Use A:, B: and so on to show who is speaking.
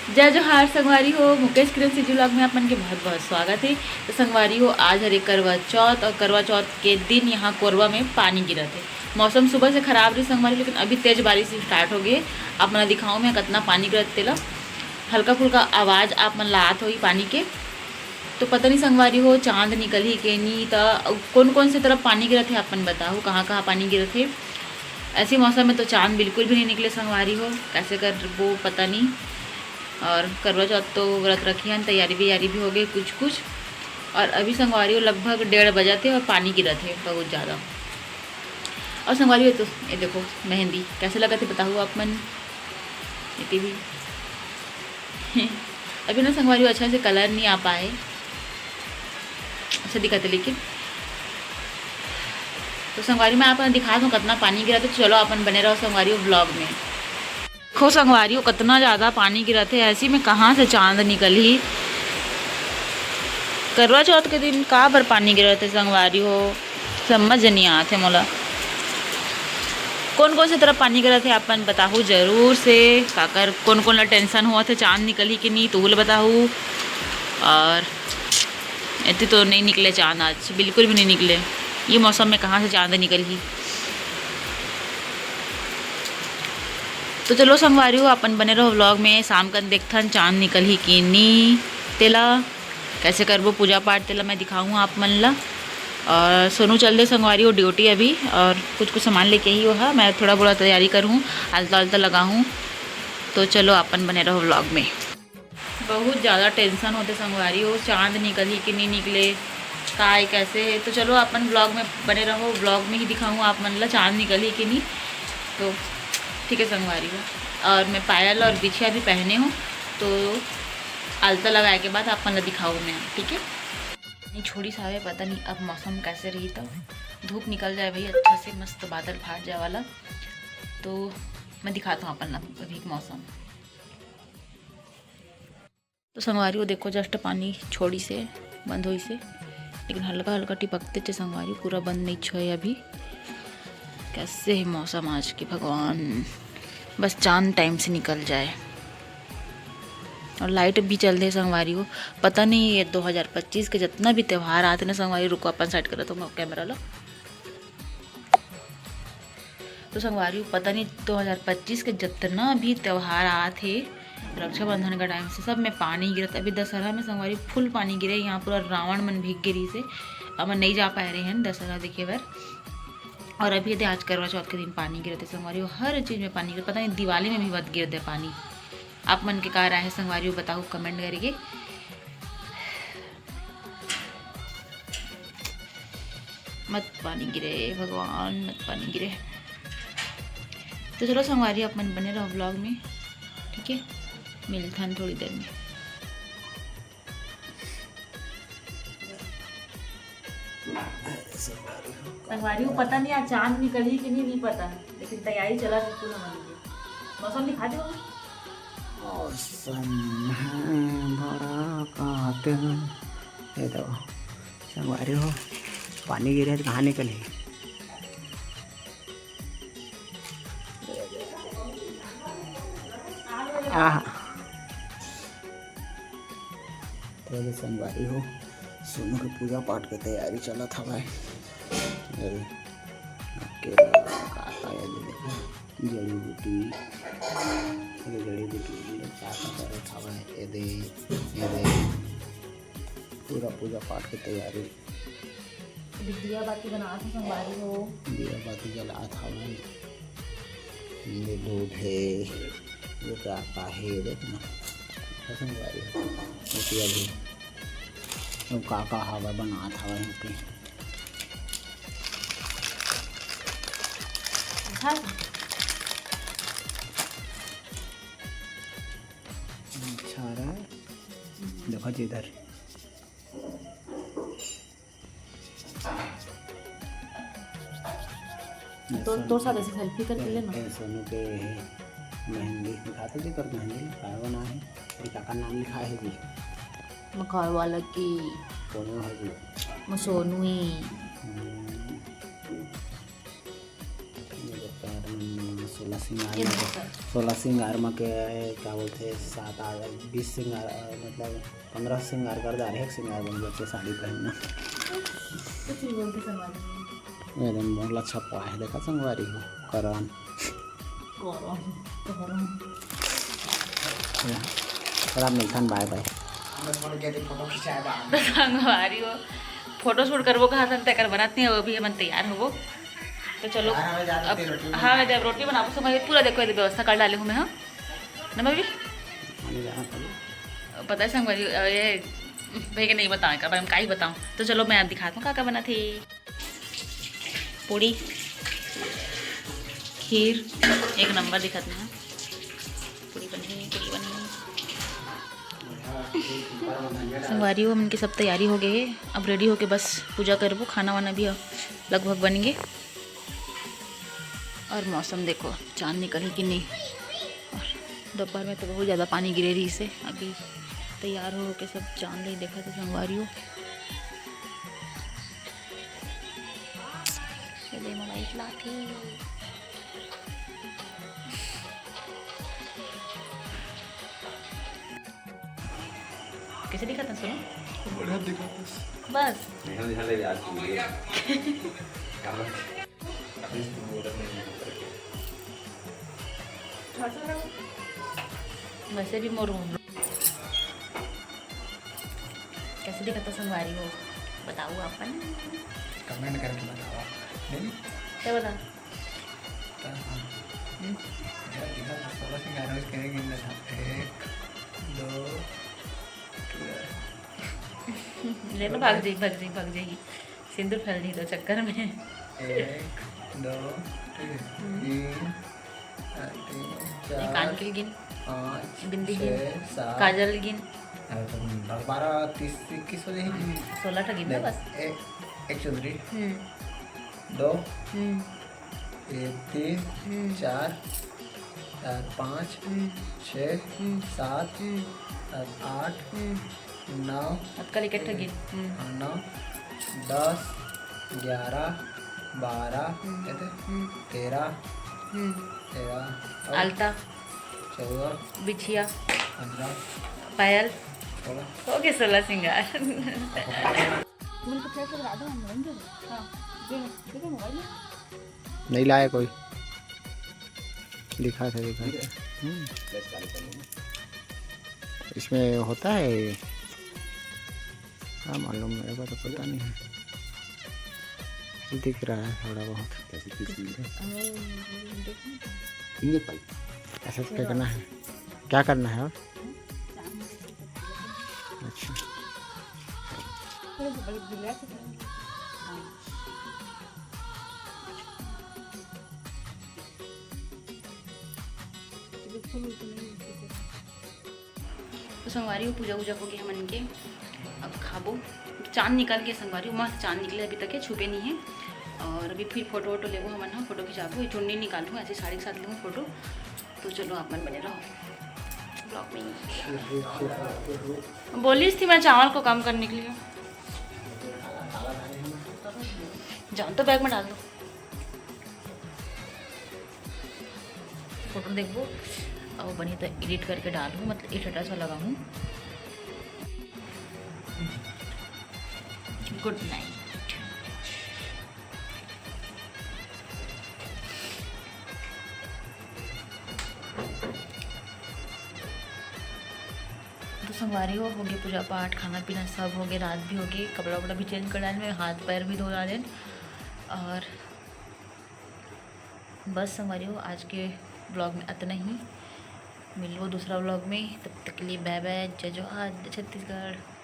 A: जय जोहार संगवारी हो। मुकेश किरण सिटी व्लॉग में अपन के बहुत बहुत स्वागत है। तो संगवारी हो, आज हरे करवा चौथ और करवा चौथ के दिन यहाँ कोरबा में पानी गिरा थे। मौसम सुबह से खराब रही संगवारी, लेकिन अभी तेज बारिश स्टार्ट हो गई। आप मन दिखाऊँ मैं कितना पानी गिरत तेला, हल्का फुल्का आवाज़ आप मन लात हो पानी के। तो पता नहीं संगवारी हो चांद निकल ही के नहीं, तो कौन कौन से तरफ पानी गिरत है अपन बताओ, कहाँ कहाँ पानी गिरत है। ऐसे मौसम में तो चांद बिल्कुल भी नहीं निकले संगवारी हो, कैसे कर वो पता नहीं। और करवा चौथ तो व्रत रखी है, तैयारी भी हो गई कुछ कुछ। और अभी संगवारी हो लगभग 1:30 बजे थे और पानी गिरा थे बहुत ज़्यादा। और संगवारी हो तो ये देखो मेहंदी कैसे लगा थे बताओ आप मन, ये भी अभी ना संगवारी हो अच्छा से कलर नहीं आ पाए, अच्छा दिखा थे लेकिन। तो संगवारी में आप दिखा दूँ कितना पानी गिरा, तो चलो अपन बने रहो संगवारी हो ब्लॉग में। देखो संगवारी हो कितना ज़्यादा पानी गिरा थे, ऐसी में कहाँ से चांद निकली। करवा चौथ के दिन कहाँ पर पानी गिरा थे संगवारी हो, समझ नहीं आते मोला। कौन कौन से तरफ पानी गिरा थे अपन बताओ जरूर से, काकर कौन कौन ला टेंशन हुआ थे चांद निकली कि नहीं तो बोले बताओ। और इतने तो नहीं निकले चांद, आज बिल्कुल भी नहीं निकले। ये मौसम में कहाँ से चांद निकल ही। तो चलो संगवारी हो अपन बने रहो व्लॉग में। शाम का देखथन चांद निकल ही कि नहीं, तेला कैसे करबो पूजा पाठ तेला मैं दिखाऊँ आप मन ला। और सोनू चल दे संगवारी हो ड्यूटी अभी, और कुछ सामान लेके ही हो, मैं थोड़ा बड़ा तैयारी करूँ, आलता आलता लगाऊँ। तो चलो अपन बने रहो व्लॉग में। बहुत ज़्यादा टेंशन होते संगवारी हो, चाँद निकल ही कि नहीं निकले, काय कैसे है। तो चलो अपन ब्लॉग में बने रहो, ब्लॉग में ही दिखाऊँ आप मन ला चाँद निकल ही कि नहीं। तो ठीक है संगवारी हो। और मैं पायल और बिछिया भी पहने हूँ, तो आलता लगाए के बाद आप मन दिखाऊँ मैं, ठीक है। नहीं छोड़ी सावे, पता नहीं अब मौसम कैसे रही, तो धूप निकल जाए भाई अच्छा से, मस्त बादल फाट जाए वाला, तो मैं दिखाता हूँ अपन अभी मौसम। तो संगवारी हो देखो जस्ट पानी छोड़ी से बंद हुई से, लेकिन हल्का हल्का टिपकते थे संगवारी, पूरा बंद नहीं छे अभी। कैसे है मौसम आज के भगवान, बस चांद टाइम से निकल जाए। और लाइट भी चल रही संगवारी हो, पता नहीं ये 2025 के जितना भी त्यौहार आते ना संगवारी, रुको अपन साइड कर तो मैं कैमरा लो। तो संगवारी हो पता नहीं 2025 के जितना भी त्यौहार आते, रक्षाबंधन का टाइम से सब में पानी गिरत। अभी दशहरा में संगवारी फुल पानी गिरे, यहाँ पूरा रावण मन भीग गिरी से, अब नहीं जा पाए रहे हैं दशहरा देखे बार। और अभी यदि आज करवा चौथ के दिन पानी गिरते संगवारी हो, हर चीज़ में पानी गिर, पता नहीं दिवाली में भी मत गिर दे पानी। आप मन के कहा रहा है संगवारी हो बताओ कमेंट करिए। मत पानी गिरे भगवान, मत पानी गिरे। तो चलो संगवारी आप मन बने रहो ब्लॉग में, ठीक है, मिलते हैं थोड़ी देर में। संगवारी हो पता नहीं आज चांद निकली कि नहीं पता, लेकिन तैयारी चला बिल्कुल हमारी। मौसम दिखा दो
B: बड़ा कहते हैं, ये तो संगवारी हो पानी गिरे तो कहाँ निकले। तो संगवारी हो सोनू की पूजा पाठ की तैयारी चला था भाई। जड़ी बूटी पूरा पूजा पाठ की तैयारी,
A: दिया बाती बना था संगवारी हो,
B: दिया बाती जला था भाई। ये दूध है, ये क्या है देखना संगवारी अभी तो काका हवा बना था वहीं पे। अच्छा रहा है, देखो जिधर
A: तो साथ ऐसे सेल्फी करके लेना।
B: सोनू के मेहंदी दिखाते जी कर, मेहंदी लिखा बना है, काका नाम लिखा है जी
A: मखार वाला की
B: सोनू है जी,
A: सोनू ही।
B: सोलह श्रृंगार में 16 श्रृंगार में के क्या बोलते हैं 7 8 20 श्रृंगार मतलब 15 श्रृंगार कर जा रहे एक श्रृंगार बन जाते साड़ी पहनना एकदम बहुत छपा है देखा संगवारी हो करन राम मिलथन बाय बाय
A: संगवारी हो फोटो शूट करबो कहा था तकर बनाते हैं वो भी हम तैयार होबो तो चलो अब हाँ मैं जब रोटी बनाबो तो मैं पूरा देखो व्यवस्था कर डाले हूँ मैं हाँ ना मैं भी पता है संगवारी ये भाई के नहीं बताएं का मैं का ही बताऊँ तो चलो मैं आप दिखाता हूँ क्या बना थी पूड़ी खीर एक नंबर दिखाते हैं पूड़ी बनी संगवारी हो इनकी सब तैयारी हो गई है अब रेडी होके बस पूजा करबो खाना वाना भी लगभग बनेंगे और मौसम देखो चांद निकली कि नहीं और दोपहर में तो बहुत ज़्यादा पानी गिरे रही से अभी तैयार हो के सब चांद नहीं देखा था संगवारी हो कैसे दिखाता सुनो
B: बढ़िया दिखा
A: बस वैसे भी मोर कैसे दिखाता संगवारी हो बताओ अपन
B: कमेंट करके बताओ नहीं
A: क्या बता ले लो भाग जाइए सिंदूर फैल नहीं दो चक्कर में
B: 1 2 3 4
A: कान के गिन
B: 5
A: बिंदी गिन
B: 6 7
A: काजल गिन
B: 12 30 21 हो जाएगी
A: 16 गिन ना बस
B: एक चौधरी 2 3 4 5 6 7 8 9
A: अक्कल इकट्ठा गिन
B: 9 10 11 12 13
A: आलता
B: 14
A: बिछिया
B: 15
A: पायल
B: 16
A: हो गए 16 सिंगार
B: नहीं लाया कोई दिखा था इसमें होता है हाँ मालूम मेरे को तो पता नहीं है दिख रहा है थोड़ा बहुत ऐसा क्या करना है क्या करना है और अच्छा
A: तो संगवारी पूजा वूजा हो गई हमन के अब खाबो चांद निकल के संगवारी मस्त चांद निकले अभी तक है छुपे नहीं है और अभी फिर फोटो वोटो लेबो हमन हाँ फोटो खिंचाबो ये चुन्नी निकालूँ ऐसे साड़ी के साथ लूँ फोटो तो चलो आप मन बने रहो ब्लॉग में बोली थी मैं चावल को काम करने के लिए जान तो बैग में डाल दो फोटो देखो और बनी तो एडिट करके डालूँ मतलब एडिटर सा लगाऊँ गुड नाइट तो संगवारी हो गई पूजा पाठ खाना पीना सब हो गए रात भी हो गई कपड़ा वपड़ा भी चेंज कर डाले हाथ पैर भी धो डाले और बस संगवारी हो आज के ब्लॉग में इतना ही मिलो दूसरा ब्लॉग में तब तक के लिए बाय बाय जय जोहार छत्तीसगढ़।